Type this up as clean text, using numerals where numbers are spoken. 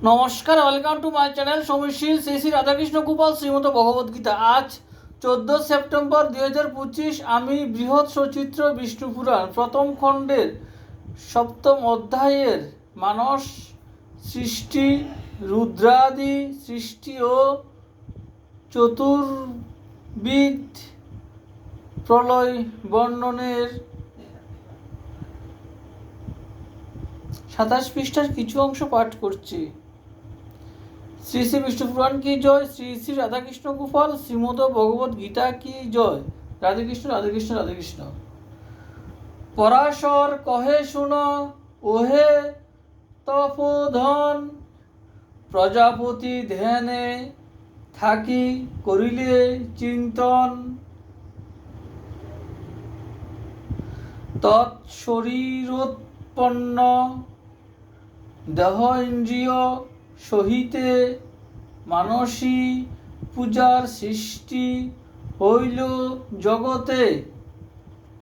নমস্কার, welcome to my channel সমীশীল শ্রী শ্রী রাধাকৃষ্ণ গোপাল শ্রীমত ভগবদ্গীতা। আজ 14 সেপ্টেম্বর 2025। আমি বৃহৎ সচিত্র বিষ্ণুপুরাণ প্রথম খণ্ডের সপ্তম অধ্যায়ের মানস সৃষ্টি, রুদ্রাদি সৃষ্টি ও চতুর্বিধ প্রলয় বর্ণনের 27 পৃষ্ঠার কিছু অংশ পাঠ করছি। শ্রী শ্রী বিষ্ণু পুরাণ কি জয়, শ্রী শ্রী রাধাকৃষ্ণ গোপাল শ্রীমদ ভগবত গীতা কি জয়। রাধেকৃষ্ণ রাধেকৃষ্ণ রাধেকৃষ্ণ। পরাশর কহে শুন, ওহে তপোধন, প্রজাপতি ধ্যানে থাকি করিলে চিন্তন, তৎশরীরোৎপন্ন দেহ ইন্দ্রিয় সহিতে মানসী পূজার সৃষ্টি হইল জগতে।